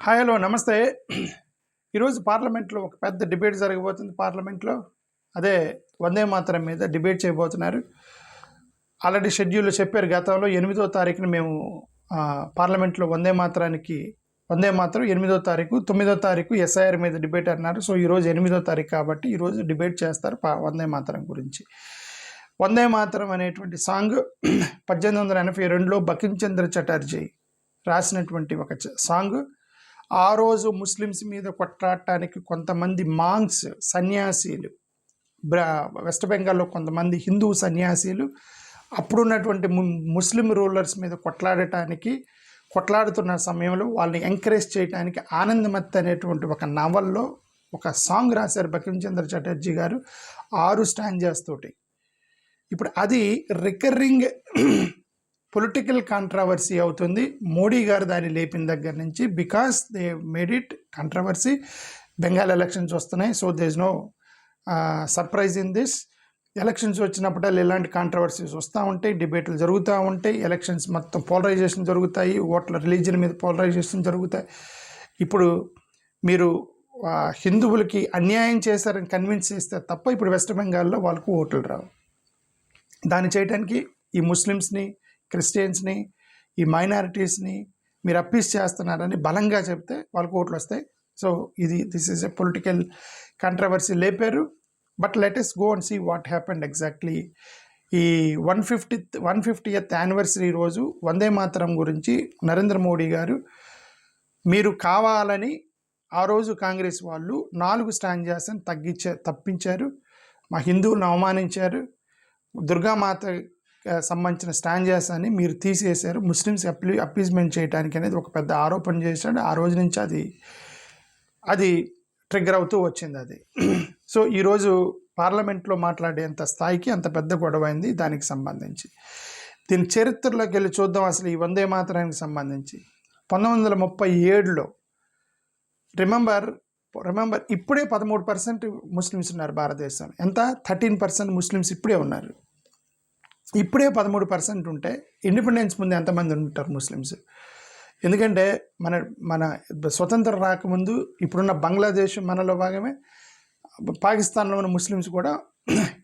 Hi hello నమస్తే. ఈరోజు పార్లమెంట్లో ఒక పెద్ద డిబేట్ జరగబోతుంది. పార్లమెంట్లో అదే వందే మాతరం మీద డిబేట్ చేయబోతున్నారు. ఆల్రెడీ షెడ్యూల్లో చెప్పారు, గతంలో 8వ తారీఖున మేము పార్లమెంట్లో వందే మాతరం 8వ తారీఖు, 9వ తారీఖు ఎస్ఐఆర్ మీద డిబేట్ అన్నారు. సో ఈరోజు 8వ తారీఖు కాబట్టి ఈరోజు డిబేట్ చేస్తారు వందే మాతరం గురించి. వందే మాతరం అనేటువంటి సాంగ్ 1882లో బంకించంద్ర చటర్జీ రాసినటువంటి ఒక సాంగ్. ఆ రోజు ముస్లిమ్స్ మీద కొట్లాడటానికి కొంతమంది మాంగ్స్ సన్యాసీలు, వెస్ట్ బెంగాల్లో కొంతమంది హిందూ సన్యాసీలు అప్పుడున్నటువంటి ముస్లిం రూలర్స్ మీద కొట్లాడుతున్న సమయంలో వాళ్ళని ఎంకరేజ్ చేయడానికి ఆనందమత్ అనేటువంటి ఒక నవల్లో ఒక సాంగ్ రాశారు బంకించంద్ర చటర్జీ గారు 6 స్టాంజాస్ తోటి. ఇప్పుడు అది రికరింగ్ పొలిటికల్ కాంట్రవర్సీ అవుతుంది. మోడీ గారు దాన్ని లేపిన దగ్గర నుంచి, because they made it controversy. Bengal elections వస్తున్నాయి, so they is no surprise in this. Elections వచ్చినప్పుడు ఇలాంటి కాంట్రవర్సీస్ వస్తూ ఉంటాయి, డిబేట్లు జరుగుతూ ఉంటాయి, ఎలక్షన్స్ మొత్తం పోలరైజేషన్ జరుగుతాయి, ఓట్ల రిలీజన్ మీద పోలరైజేషన్ జరుగుతాయి. ఇప్పుడు మీరు హిందువులకి అన్యాయం చేశారని కన్విన్స్ చేస్తే తప్ప ఇప్పుడు వెస్ట్ బెంగాల్లో వాళ్ళకు ఓట్లు రావు. దాన్ని చేయడానికి ఈ ముస్లిమ్స్ని, క్రిస్టియన్స్ని, ఈ మైనారిటీస్ని మీరు అప్పీస్ చేస్తున్నారని బలంగా చెప్తే వాళ్ళకు ఓట్లు వస్తాయి. So this is a political controversy లేపారు. But let us go and see what happened exactly. ఈ 150th యానివర్సరీ రోజు వందే మాతరం గురించి నరేంద్ర మోడీ గారు మీరు కావాలని ఆ రోజు కాంగ్రెస్ వాళ్ళు 4 స్టాంజాస్ అని తప్పించారు, మా హిందువులను అవమానించారు, దుర్గామాత సంబంధించిన స్టాంజాస్ అని మీరు తీసేశారు, ముస్లిమ్స్ అప్పీజ్మెంట్ చేయడానికి అనేది ఒక పెద్ద ఆరోపణ చేశాడు. ఆ రోజు నుంచి అది ట్రిగ్గర్ అవుతూ వచ్చింది అది. సో ఈరోజు పార్లమెంట్లో మాట్లాడేంత స్థాయికి అంత పెద్ద గొడవ అయింది దానికి సంబంధించి. దీని చరిత్రలోకి వెళ్ళి చూద్దాం. అసలు ఈ వందే మాతరానికి సంబంధించి 1937లో రిమెంబర్ ఇప్పుడే 13% ముస్లిమ్స్ ఉన్నారు భారతదేశంలో. ఎంత? 13% ముస్లిమ్స్ ఇప్పుడే ఉన్నారు. ఇప్పుడే 13% ఉంటే ఇండిపెండెన్స్ ముందు ఎంతమంది ఉంటారు ముస్లిమ్స్? ఎందుకంటే మన స్వతంత్రం రాకముందు ఇప్పుడున్న బంగ్లాదేశ్ మనలో భాగమే, పాకిస్తాన్లో ఉన్న ముస్లిమ్స్ కూడా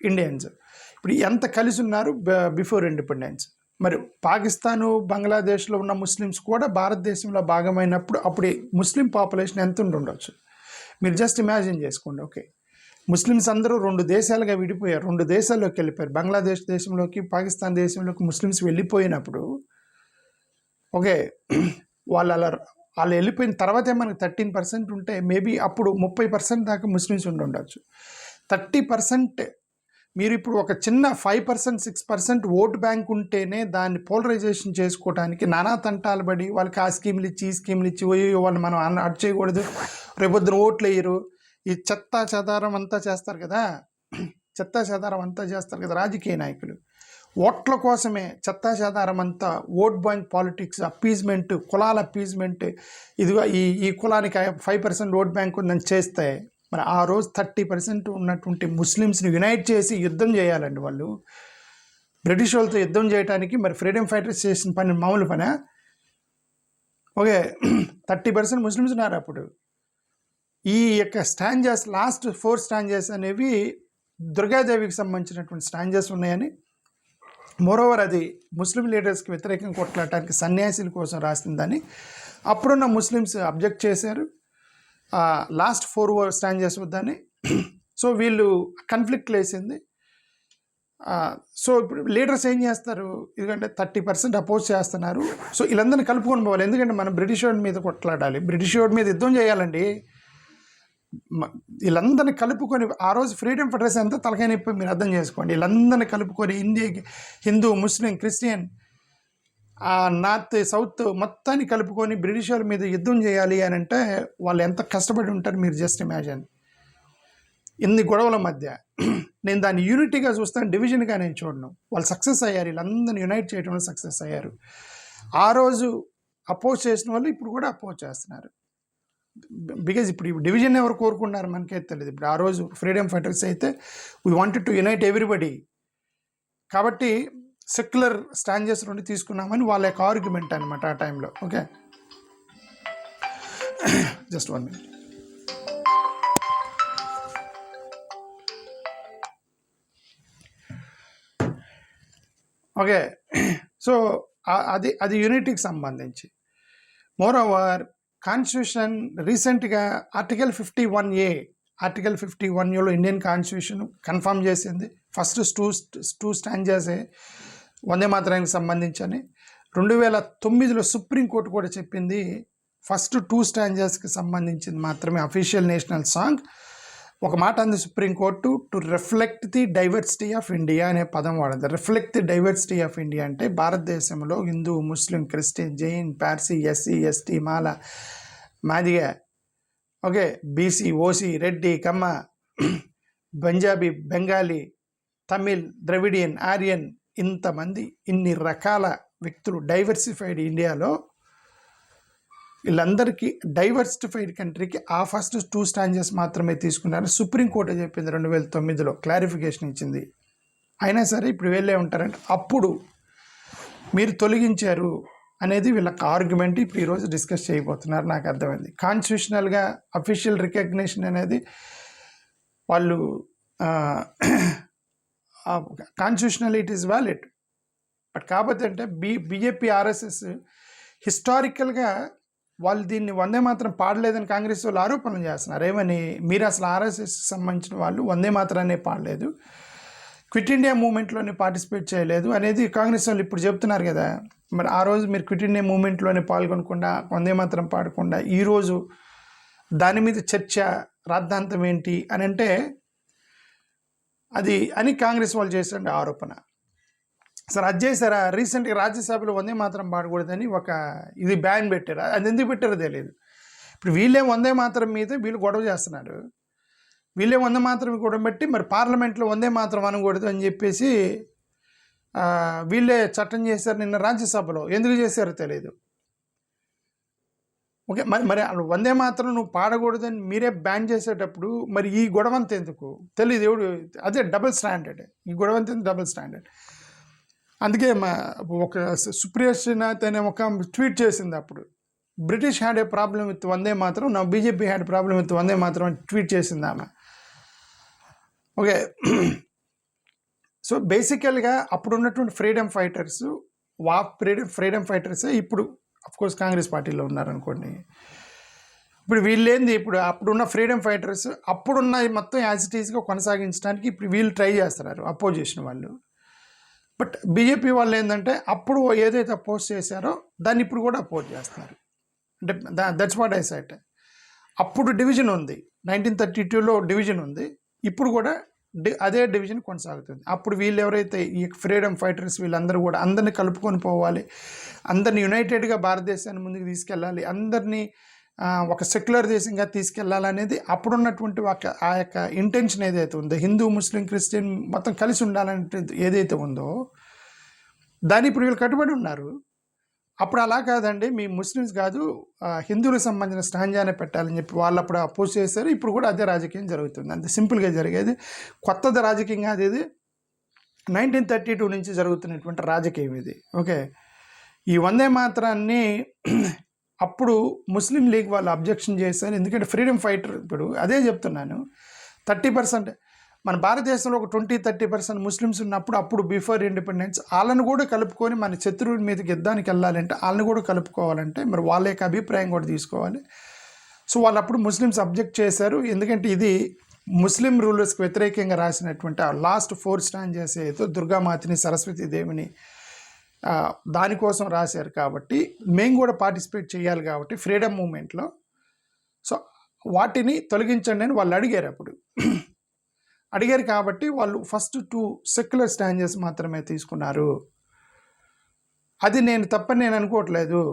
ఇండియన్స్. ఇప్పుడు ఎంత కలిసి ఉన్నారు బిఫోర్ ఇండిపెండెన్స్. మరి పాకిస్తాను, బంగ్లాదేశ్లో ఉన్న ముస్లిమ్స్ కూడా భారతదేశంలో భాగమైనప్పుడు అప్పుడు ముస్లిం పాపులేషన్ ఎంత ఉండొచ్చు? మీరు జస్ట్ ఇమాజిన్ చేసుకోండి. ఓకే, ముస్లిమ్స్ అందరూ 2 దేశాలుగా విడిపోయారు, 2 దేశాల్లోకి వెళ్ళిపోయారు. బంగ్లాదేశ్ దేశంలోకి, పాకిస్తాన్ దేశంలోకి ముస్లిమ్స్ వెళ్ళిపోయినప్పుడు ఓకే, వాళ్ళు వెళ్ళిపోయిన తర్వాతే మనకు 13% ఉంటే మేబీ అప్పుడు 30% దాకా ముస్లిమ్స్ ఉండొచ్చు. 30% మీరు ఇప్పుడు ఒక చిన్న 5%, 6% ఓట్ బ్యాంక్ ఉంటేనే దాన్ని పోలరైజేషన్ చేసుకోవడానికి నానా తంటాలు పడి వాళ్ళకి ఆ స్కీములు ఇచ్చి, ఈ స్కీములు ఇచ్చి, వాళ్ళు మనం అటు చేయకూడదు, రేపొద్దున ఓట్లు వేయరు, ఈ చెత్తా చెదారం అంతా చేస్తారు కదా రాజకీయ నాయకులు. ఓట్ల కోసమే చెత్తా చెదారం అంతా, ఓట్ బ్యాంక్ పాలిటిక్స్, అప్పీజ్మెంట్, కులాల అప్పీజ్మెంట్, ఇదిగో ఈ కులానికి 5% ఓట్ బ్యాంక్ ఉందని చేస్తే మరి ఆ రోజు 30% ఉన్నటువంటి ముస్లిమ్స్ని యునైట్ చేసి యుద్ధం చేయాలండి వాళ్ళు. బ్రిటిష్ వాళ్ళతో యుద్ధం చేయడానికి మరి ఫ్రీడమ్ ఫైటర్స్ చేసిన పని మామూలు పనా? ఓకే, 30% ముస్లిమ్స్ ఉన్నారు అప్పుడు. ఈ యొక్క స్టాంజాస్, లాస్ట్ 4 స్టాంజాస్ అనేవి దుర్గాదేవికి సంబంధించినటువంటి స్టాంజాస్ ఉన్నాయని, మోరోవర్ అది ముస్లిం లీడర్స్కి వ్యతిరేకంగా కొట్లాడటానికి సన్యాసుల కోసం రాసిందని అప్పుడున్న ముస్లిమ్స్ అబ్జెక్ట్ చేశారు. లాస్ట్ 4 స్టాంజాస్ వద్దని. సో వీళ్ళు కన్ఫ్లిక్ట్ లేసింది. సో ఇప్పుడు లీడర్స్ ఏం చేస్తారు? ఎందుకంటే 30% అపోజ్ చేస్తున్నారు, సో వీళ్ళందరినీ కలుపుకొని పోవాలి. ఎందుకంటే మనం బ్రిటిష్ వాడి మీద కొట్లాడాలి, బ్రిటిష్ వాడి మీద యుద్ధం చేయాలండి. వీళ్ళందరినీ కలుపుకొని ఆ రోజు ఫ్రీడమ్ ఫెడరేషన్ అంతా తలకాయ నొప్పి, మీరు అర్థం చేసుకోండి. వీళ్ళందరినీ కలుపుకొని Hindu, Muslim, Christian, north, south మొత్తాన్ని కలుపుకొని బ్రిటిష్ వాళ్ళ మీద యుద్ధం చేయాలి అని అంటే వాళ్ళు ఎంత కష్టపడి ఉంటారు మీరు జస్ట్ ఇమాజిన్. ఇన్ని గొడవల మధ్య నేను దాన్ని యూనిటీగా చూస్తాను, డివిజన్గా నేను చూడను. వాళ్ళు సక్సెస్ అయ్యారు, వీళ్ళందరినీ యునైట్ చేయడంలో సక్సెస్ అయ్యారు. ఆ రోజు అపోజ్ చేసిన వాళ్ళు ఇప్పుడు కూడా అపోజ్ చేస్తున్నారు. బికాజ్ ఇప్పుడు డివిజన్ ఎవరు కోరుకున్నారు మనకైతే తెలియదు. ఇప్పుడు ఆ రోజు ఫ్రీడమ్ ఫైటర్స్ అయితే we wanted to unite everybody, కాబట్టి సెక్యులర్ స్టాంజెస్ నుండి తీసుకున్నామని వాళ్ళ యొక్క ఆర్గ్యుమెంట్ అనమాట ఆ టైంలో. Okay, just 1 minute. Okay, so అది యూనిటీకి సంబంధించి. మోర్ ఓవర్ కాన్స్టిట్యూషన్ రీసెంట్గా article 51A Indian constitution confirm చేసింది. ఫస్ట్ టూ స్టాంజర్సే వందే మాతరానికి సంబంధించని. 2009లో సుప్రీంకోర్టు కూడా చెప్పింది ఫస్ట్ 2 స్టాంజర్స్కి సంబంధించింది మాత్రమే అఫీషియల్ నేషనల్ సాంగ్. ఒక మాట అంది supreme court, to reflect the diversity of India అనే పదం వాడింది. Reflect the diversity of India అంటే భారతదేశంలో Hindu, Muslim, Christian, Jain, Parsi, SC, ST, Mala, Madiga, okay, BC, OC, Reddy, Kamma, Punjabi, Bengali, Tamil, Dravidian, Aryan, ఇంతమంది ఇన్ని రకాల వ్యక్తులు డైవర్సిఫైడ్ ఇండియాలో, వీళ్ళందరికీ డైవర్సిఫైడ్ కంట్రీకి ఆ ఫస్ట్ 2 స్టాంజర్స్ మాత్రమే తీసుకున్నారు. సుప్రీంకోర్టు చెప్పింది 2009లో క్లారిఫికేషన్ ఇచ్చింది. అయినా సరే ఇప్పుడు వీళ్ళే ఉంటారంటే అప్పుడు మీరు తొలగించారు అనేది వీళ్ళకి ఆర్గ్యుమెంట్. ఇప్పుడు ఈరోజు డిస్కస్ చేయబోతున్నారు. నాకు అర్థమైంది. కాన్స్టిట్యూషనల్గా అఫీషియల్ రికగ్నిషన్ అనేది వాళ్ళు constitutional it is valid. But కాకపోతే అంటే బీజేపీ, ఆర్ఎస్ఎస్ హిస్టారికల్గా వాళ్ళు దీన్ని వందే మాత్రం పాడలేదని కాంగ్రెస్ వాళ్ళు ఆరోపణలు చేస్తున్నారు. ఏమని, మీరు అసలు ఆర్ఎస్ఎస్కి సంబంధించిన వాళ్ళు వందే మాత్రాన్ని పాడలేదు, క్విట్ ఇండియా మూవ్మెంట్లోనే పార్టిసిపేట్ చేయలేదు అనేది కాంగ్రెస్ వాళ్ళు ఇప్పుడు చెప్తున్నారు కదా. మరి ఆ రోజు మీరు క్విట్ ఇండియా మూవ్మెంట్లోనే పాల్గొనకుండా, వందే మాత్రం పాడకుండా, ఈరోజు దాని మీద చర్చ, రాద్ధాంతం ఏంటి అని అంటే అది అని కాంగ్రెస్ వాళ్ళు చేసిన ఆరోపణ. సార్ అది చేశారా? రీసెంట్గా రాజ్యసభలో వందే మాత్రం పాడకూడదని ఒక ఇది బ్యాన్ పెట్టారు. అది ఎందుకు పెట్టారో తెలియదు. ఇప్పుడు వీళ్ళే వందే మాత్రం మీద వీళ్ళు గొడవ చేస్తున్నారు. వీళ్ళే వందే మాత్రం గొడవ పెట్టి మరి పార్లమెంట్లో వందే మాత్రం అనకూడదు అని చెప్పేసి వీళ్ళే చట్టం చేశారు నిన్న రాజ్యసభలో. ఎందుకు చేశారో తెలియదు. ఓకే, మరి వందే మాత్రం నువ్వు పాడకూడదని మీరే బ్యాన్ చేసేటప్పుడు మరి ఈ గొడవంత ఎందుకు తెలియదు. ఎవడు అదే డబుల్ స్టాండర్డ్, ఈ గొడవంత డబుల్ స్టాండర్డ్. అందుకే ఒక సుప్రియ శ్రీనాథ్ అనే ఒక ట్వీట్ చేసింది అప్పుడు, British had a problem with Vande Mataram, నా BJP had problem with Vande Mataram అని ట్వీట్ చేసింది ఆమె. ఓకే, సో బేసికల్గా అప్పుడు ఉన్నటువంటి ఫ్రీడమ్ ఫైటర్స్, ఫ్రీడమ్ ఫైటర్సే ఇప్పుడు అఫ్కోర్స్ కాంగ్రెస్ పార్టీలో ఉన్నారనుకోండి. ఇప్పుడు వీళ్ళేంది, ఇప్పుడు అప్పుడున్న ఫ్రీడమ్ ఫైటర్స్ అప్పుడున్న మొత్తం యాజ్ ఇట్ ఈస్గా కొనసాగించడానికి ఇప్పుడు వీళ్ళు ట్రై చేస్తున్నారు, అపోజిషన్ వాళ్ళు. బట్ బీజేపీ వాళ్ళు ఏంటంటే అప్పుడు ఏదైతే అపోజ్ చేశారో దాన్ని ఇప్పుడు కూడా అపోజ్ చేస్తున్నారు. అంటే దట్స్ వాట్ ఐ సెడ్. అప్పుడు డివిజన్ ఉంది, 1932లో డివిజన్ ఉంది, ఇప్పుడు కూడా అదే డివిజన్ కొనసాగుతుంది. అప్పుడు వీళ్ళు ఎవరైతే ఈ ఫ్రీడమ్ ఫైటర్స్ వీళ్ళందరూ కూడా అందరినీ కలుపుకొని పోవాలి, అందరినీ యునైటెడ్గా భారతదేశాన్ని ముందుకు తీసుకెళ్ళాలి, అందరినీ ఒక సెక్యులర్ దేశంగా తీసుకెళ్లాలనేది అప్పుడున్నటువంటి ఆ యొక్క ఇంటెన్షన్ ఏదైతే ఉందో, హిందూ, ముస్లిం, క్రిస్టియన్ మొత్తం కలిసి ఉండాలంటే ఏదైతే ఉందో దాన్ని ఇప్పుడు వీళ్ళు కట్టుబడి ఉన్నారు. అప్పుడు అలా కాదండి, మీ ముస్లిమ్స్ కాదు హిందువులకు సంబంధించిన స్టాంజానే పెట్టాలని చెప్పి వాళ్ళు అప్పుడు అపోజ్ చేశారు. ఇప్పుడు కూడా అదే రాజకీయం జరుగుతుంది. అంతే సింపుల్గా జరిగేది, కొత్తది రాజకీయం కాదు ఇది. 1932 నుంచి జరుగుతున్నటువంటి రాజకీయం ఇది. ఓకే, ఈ వందే మాత్రాన్ని అప్పుడు ముస్లిం లీగ్ వాళ్ళు అబ్జెక్షన్ చేశారు. ఎందుకంటే ఫ్రీడమ్ ఫైటర్, ఇప్పుడు అదే చెప్తున్నాను, 30% మన భారతదేశంలో ఒక 20-30% ముస్లిమ్స్ ఉన్నప్పుడు, అప్పుడు బిఫోర్ ఇండిపెండెన్స్, వాళ్ళని కూడా కలుపుకొని మన శత్రువుల మీదకి యుద్ధానికి వెళ్ళాలంటే వాళ్ళని కూడా కలుపుకోవాలంటే మరి వాళ్ళ యొక్క అభిప్రాయం కూడా తీసుకోవాలి. సో వాళ్ళు అప్పుడు ముస్లిమ్స్ అబ్జెక్ట్ చేశారు. ఎందుకంటే ఇది ముస్లిం రూలర్స్కి వ్యతిరేకంగా రాసినటువంటి ఆ లాస్ట్ 4 స్టాంజర్స్ ఏదో దుర్గామాతని, సరస్వతీదేవిని దానికోసం రాశారు. కాబట్టి మేము కూడా పార్టిసిపేట్ చేయాలి కాబట్టి ఫ్రీడమ్ మూమెంట్లో, సో వాటిని తొలగించండి అని వాళ్ళు అడిగారు. అప్పుడు అడిగారు కాబట్టి వాళ్ళు ఫస్ట్ 2 సెక్యులర్ స్టాంజర్స్ మాత్రమే తీసుకున్నారు. అది నేను తప్పని నేను అనుకోవట్లేదు,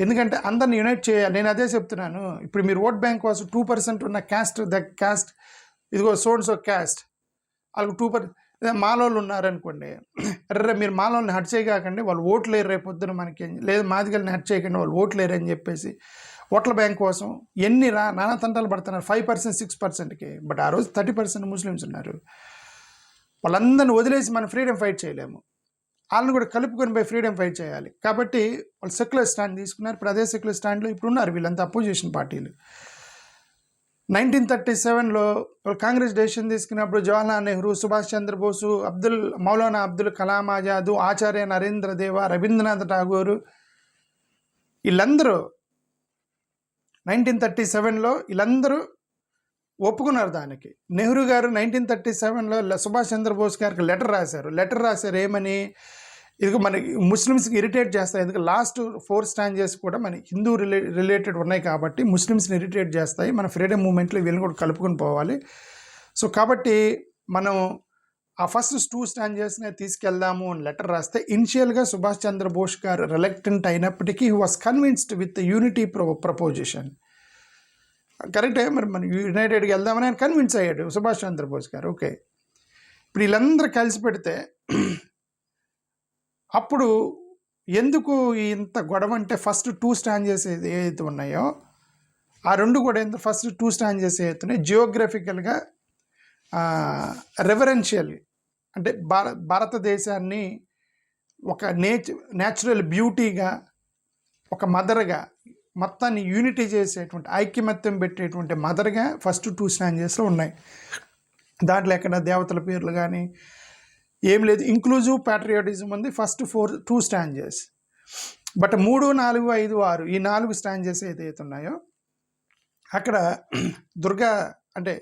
ఎందుకంటే అందరిని యునైట్ చేయాలి. నేను అదే చెప్తున్నాను. ఇప్పుడు మీరు ఓట్ బ్యాంక్ కోసం 2% ఉన్న క్యాస్ట్ ఇదిగో సోన్స్ క్యాస్ట్ వాళ్ళకు 2% మాలోళ్ళు ఉన్నారనుకోండి, అర్రే మీరు మాలోళ్ళని హట్ చేయకండి, వాళ్ళు ఓట్లు లేరు రేపు పొద్దున మనకి, లేదు మాదిగల్ని హట్ చేయకండి వాళ్ళు ఓట్లు లేరు అని చెప్పేసి ఓట్ల బ్యాంక్ కోసం ఎన్ని నానా తంటాలు పడుతున్నారు 5%, 6%కి. బట్ ఆ రోజు 30% ముస్లిమ్స్ ఉన్నారు. వాళ్ళందరిని వదిలేసి మనం ఫ్రీడమ్ ఫైట్ చేయలేము. వాళ్ళని కూడా కలుపుకొని పోయి ఫ్రీడమ్ ఫైట్ చేయాలి. కాబట్టి వాళ్ళు సెక్యులర్ స్టాండ్ తీసుకున్నారు. ఇప్పుడు అదే సెక్యులర్ స్టాండ్లో ఇప్పుడు ఉన్నారు వీళ్ళంతా అపోజిషన్ పార్టీలు. 1937లో కాంగ్రెస్ డెసిషన్ తీసుకున్నప్పుడు జవహర్లాల్ నెహ్రూ, సుభాష్ చంద్రబోసు, మౌలానా అబ్దుల్ కలాం ఆజాద్, ఆచార్య నరేంద్ర దేవ, రవీంద్రనాథ్ ఠాగూర్ వీళ్ళందరూ 1937లో వీళ్ళందరూ ఒప్పుకున్నారు దానికి. నెహ్రూ గారు 1937లో సుభాష్ చంద్రబోస్ గారికి లెటర్ రాశారు ఏమని, ఇది మన ముస్లిమ్స్కి ఇరిటేట్ చేస్తాయి. ఎందుకంటే లాస్ట్ 4 స్టాంజెస్ కూడా మన హిందూ రిలేటెడ్ ఉన్నాయి కాబట్టి ముస్లిమ్స్ని ఇరిటేట్ చేస్తాయి. మన ఫ్రీడమ్ మూమెంట్లో వీళ్ళని కూడా కలుపుకొని పోవాలి. సో కాబట్టి మనం ఆ ఫస్ట్ 2 స్టాంజెస్నే తీసుకెళ్దాము అని లెటర్ రాస్తే, ఇనిషియల్గా సుభాష్ చంద్రబోస్ గారు రిలక్టెంట్ అయినప్పటికీ he was convinced with unity proposition. కరెక్టే, మరి మనం యునైటెడ్కి వెళ్దామని ఆయన కన్విన్స్ అయ్యాడు సుభాష్ చంద్రబోస్ గారు. ఓకే, ఇప్పుడు వీళ్ళందరూ కలిసి పెడితే అప్పుడు ఎందుకు ఇంత గొడవ అంటే, ఫస్ట్ 2 స్టాంజెస్ ఏదైతే ఉన్నాయో ఆ 2 కూడా ఎందుకు ఫస్ట్ 2 స్టాంజెస్ ఏదైతున్నాయి జియోగ్రఫికల్గా రెఫరెన్షియల్ అంటే భారతదేశాన్ని ఒక న్యాచురల్ బ్యూటీగా, ఒక మదర్గా, మొత్తాన్ని యూనిటీ చేసేటువంటి, ఐక్యమత్యం పెట్టేటువంటి మదర్గా ఫస్ట్ 2 స్టాంజెస్లో ఉన్నాయి. దాంట్లో ఎక్కడ దేవతల పేర్లు కానీ ఏం లేదు. ఇంక్లూజివ్ ప్యాట్రియాటిజం ఉంది ఫస్ట్ 2 స్టాంజెస్. బట్ 3, 4, 5, 6 ఈ 4 స్టాంజెస్ ఏదైతే ఉన్నాయో అక్కడ దుర్గా అంటే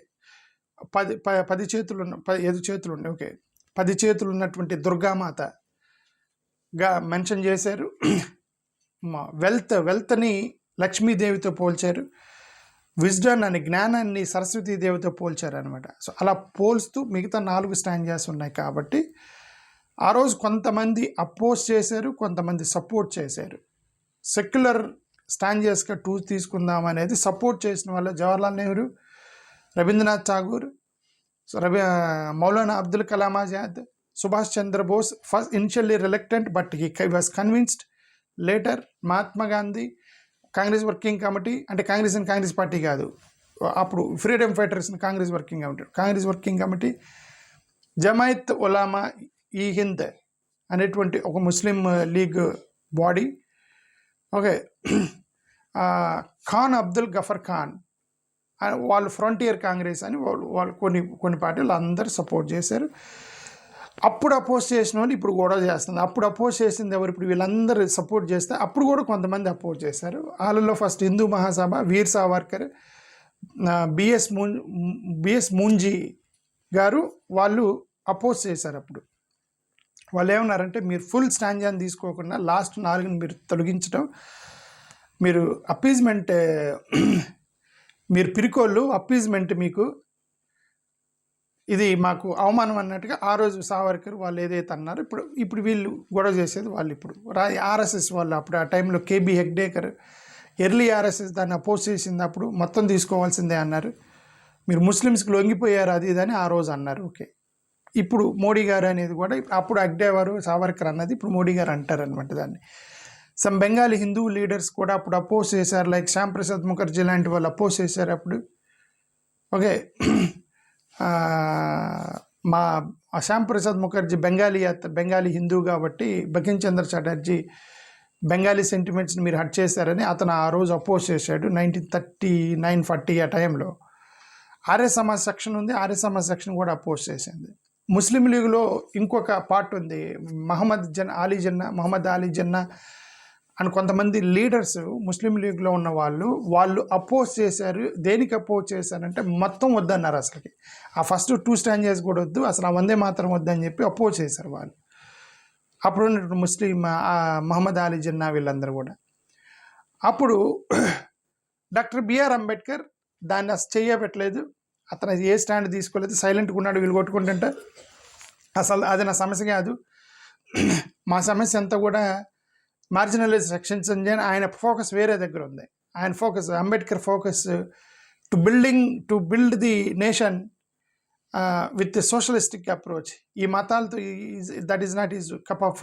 10 చేతులు 5 చేతులు ఉన్నాయి. ఓకే, 10 చేతులు ఉన్నటువంటి దుర్గామాతగా మెన్షన్ చేశారు. వెల్త్ని లక్ష్మీదేవితో పోల్చారు. విజ్డమ్ అని జ్ఞానాన్ని సరస్వతీదేవితో పోల్చారు అనమాట. సో అలా పోల్స్తూ మిగతా 4 స్టాంజెస్ ఉన్నాయి. కాబట్టి ఆ రోజు కొంతమంది అపోజ్ చేశారు, కొంతమంది సపోర్ట్ చేశారు. సెక్యులర్ స్టాంజెస్గా 2 తీసుకుందాం అనేది సపోర్ట్ చేసిన వాళ్ళు Jawaharlal Nehru, Rabindranath Tagore, Maulana Abdul Kalam Azad, Subhash Chandra Bose. First initially reluctant but he was convinced. Later Mahatma Gandhi, Congress working committee, అంటే కాంగ్రెస్ పార్టీ కాదు, అప్పుడు freedom fighters Congress working committee, Jamiat Ulama e Hind అనేటువంటి ఒక Muslim League body. Okay, Khan Abdul Ghaffar Khan వాళ్ళు ఫ్రంటియర్ కాంగ్రెస్ అని వాళ్ళు కొన్ని పార్టీలు అందరూ సపోర్ట్ చేశారు. అప్పుడు అపోజ్ చేసిన వాళ్ళు ఇప్పుడు గొడవ చేస్తుంది. అప్పుడు అపోజ్ చేసింది ఎవరు? ఇప్పుడు వీళ్ళందరూ సపోర్ట్ చేస్తే అప్పుడు కూడా కొంతమంది అపోజ్ చేశారు. వాళ్ళలో ఫస్ట్ హిందూ మహాసభ, వీర్ సావర్కర్, బిఎస్ మూంజీ గారు వాళ్ళు అపోజ్ చేశారు. అప్పుడు వాళ్ళు ఏమన్నారంటే, మీరు ఫుల్ స్టాంజాన్ని తీసుకోకుండా లాస్ట్ 4ని మీరు తొలగించడం, మీరు అప్పీజ్మెంట్, మీరు పిరికోళ్ళు, అప్పీజ్మెంట్ మీకు ఇది మాకు అవమానం అన్నట్టుగా ఆ రోజు సావర్కర్ వాళ్ళు ఏదైతే అన్నారో ఇప్పుడు వీళ్ళు గొడవ చేసేది వాళ్ళు. ఇప్పుడు ఆర్ఎస్ఎస్ వాళ్ళు అప్పుడు ఆ టైంలో కేబీ హెగ్డేకర్ ఎర్లీ ఆర్ఎస్ఎస్ దాన్ని అపోజ్ చేసింది. అప్పుడు మొత్తం తీసుకోవాల్సిందే అన్నారు. మీరు ముస్లిమ్స్కి లొంగిపోయారు అది ఇదని ఆ రోజు అన్నారు. ఓకే, ఇప్పుడు మోడీ గారు అనేది కూడా అప్పుడు హెగ్డేవారు సావర్కర్ అన్నది ఇప్పుడు మోడీ గారు అంటారు అనమాట దాన్ని. సమ్ బెంగాలీ హిందూ లీడర్స్ కూడా అప్పుడు అపోజ్ చేశారు. లైక్ శ్యామ్ ప్రసాద్ ముఖర్జీ లాంటి వాళ్ళు అపోజ్ చేశారు అప్పుడు. ఓకే, మా శ్యామ్ ప్రసాద్ ముఖర్జీ బెంగాలీ హిందూ కాబట్టి బంకిం చంద్ర చటర్జీ బెంగాలీ సెంటిమెంట్స్ని మీరు హట్ చేశారని అతను ఆ రోజు అపోజ్ చేశాడు 1939-40 ఆ టైంలో. ఆర్య సమాజ్ సెక్షన్ ఉంది, ఆర్య సమాజ్ సెక్షన్ కూడా అపోజ్ చేసింది. ముస్లిం లీగ్లో ఇంకొక పార్ట్ ఉంది, మహమ్మద్ అలీ జిన్నా అని కొంతమంది లీడర్స్ ముస్లిం లీగ్లో ఉన్న వాళ్ళు అపోజ్ చేశారు. దేనికి అపోజ్ చేశారంటే మొత్తం వద్దన్నారు. అసలుకి ఆ ఫస్ట్ 2 స్టాంజెస్ కూడా వద్దు, అసలు ఆ వందే మాత్రం వద్దని చెప్పి అపోజ్ చేశారు వాళ్ళు. అప్పుడు ముస్లిం మహమ్మద్ అలీ జిన్నా వీళ్ళందరూ కూడా. అప్పుడు డాక్టర్ బిఆర్ అంబేద్కర్ దాన్ని అసలు చెయ్యబెట్టలేదు. అతను ఏ స్టాండ్ తీసుకోలేదు, సైలెంట్గా ఉన్నాడు. వీళ్ళు కొట్టుకుంటుంటే అసలు అది నా సమస్య కాదు, మా సమస్య అంతా కూడా మార్జినలైజ్ సెక్షన్స్ అని ఆయన ఫోకస్ వేరే దగ్గర ఉంది. ఆయన focus, Ambedkar focus to build the nation with socialistic approach. ఈ మతాలతో that is not is cup of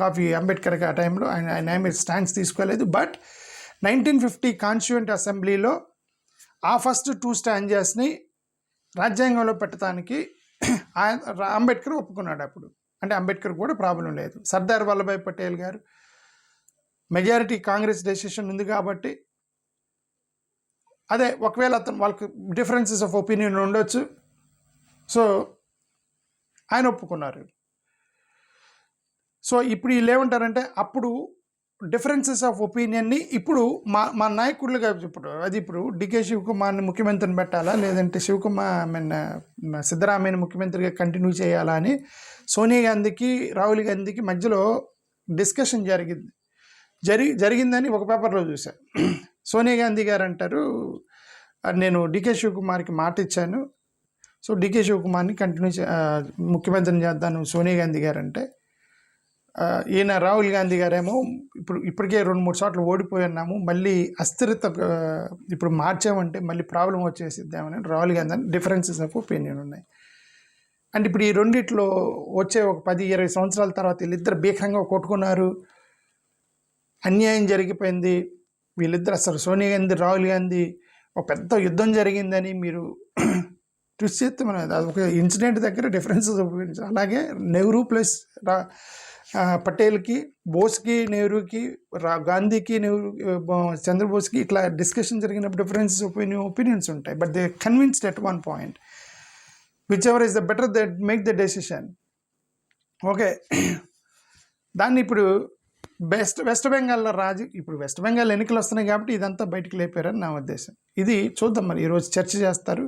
coffee Ambedkar ఆ టైంలో ఆయన ఏమి స్టాండ్స్ తీసుకోలేదు. బట్ 1950 కాన్స్టిట్యూయెంట్ అసెంబ్లీలో ఆ ఫస్ట్ 2 స్టాంజెస్ని రాజ్యాంగంలో పెట్టడానికి అంబేద్కర్ ఒప్పుకున్నాడు. అప్పుడు అంటే అంబేద్కర్ కూడా ప్రాబ్లం లేదు. సర్దార్ వల్లభాయ్ పటేల్ గారు మెజారిటీ కాంగ్రెస్ డెసిషన్ ఉంది కాబట్టి అదే ఒకవేళ వాళ్ళకి డిఫరెన్సెస్ ఆఫ్ ఒపీనియన్ ఉండొచ్చు. సో ఆయన ఒప్పుకున్నారు. సో ఇప్పుడు వీళ్ళు ఏమంటారంటే అప్పుడు డిఫరెన్సెస్ ఆఫ్ ఒపీనియన్ని ఇప్పుడు మా నాయకులుగా ఇప్పుడు డికే శివకుమార్ని ముఖ్యమంత్రిని పెట్టాలా, లేదంటే సిద్ధరామయ్యని ముఖ్యమంత్రిగా కంటిన్యూ చేయాలా అని సోనియా గాంధీకి రాహుల్ గాంధీకి మధ్యలో డిస్కషన్ జరిగిందని ఒక పేపర్లో చూశాను. సోనియా గాంధీ గారు అంటారు, నేను డికే శివకుమార్కి మాట ఇచ్చాను, సో డికే శివకుమార్ని ముఖ్యమంత్రిని చేద్దాను సోనియా గాంధీ గారు అంటే, ఈయన రాహుల్ గాంధీ గారేమో ఇప్పటికే 2-3 చోట్ల ఓడిపోయి ఉన్నాము, మళ్ళీ అస్థిరత ఇప్పుడు మార్చామంటే మళ్ళీ ప్రాబ్లం వచ్చేసిద్దామని రాహుల్ గాంధీ అని డిఫరెన్సెస్ ఆఫ్ ఒపీనియన్ ఉన్నాయి. అంటే ఇప్పుడు ఈ రెండిట్లో వచ్చే ఒక 10-20 సంవత్సరాల తర్వాత వీళ్ళిద్దరు భీకరంగా కొట్టుకున్నారు, అన్యాయం జరిగిపోయింది, వీళ్ళిద్దరు అసలు సోనియా గాంధీ రాహుల్ గాంధీ ఒక పెద్ద యుద్ధం జరిగిందని మీరు ట్విస్ట్ చేస్తే మనం ఒక ఇన్సిడెంట్ దగ్గర డిఫరెన్సెస్ ఒపీనియన్స్. అలాగే నెహ్రూ ప్లస్ పటేల్కి, బోస్కి, నెహ్రూకి, గాంధీకి, చంద్రబోస్కి ఇట్లా డిస్కషన్ జరిగినప్పుడు డిఫరెన్సెస్ ఒపీనియన్స్ ఉంటాయి. But they convinced at one point which ever is the better that make the decision. Okay, దాన్ని ఇప్పుడు వెస్ట్ బెంగాల్లో ఇప్పుడు వెస్ట్ బెంగాల్ ఎన్నికలు వస్తున్నాయి కాబట్టి ఇదంతా బయటకు లేపారని నా ఉద్దేశం. ఇది చూద్దాం మరి ఈరోజు చర్చ చేస్తారు,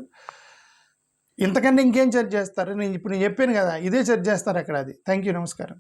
ఇంతకన్నా ఇంకేం చర్చ చేస్తారు? నేను చెప్పాను కదా, ఇదే చర్చ చేస్తారు అక్కడ. అది థ్యాంక్ యూ, నమస్కారం.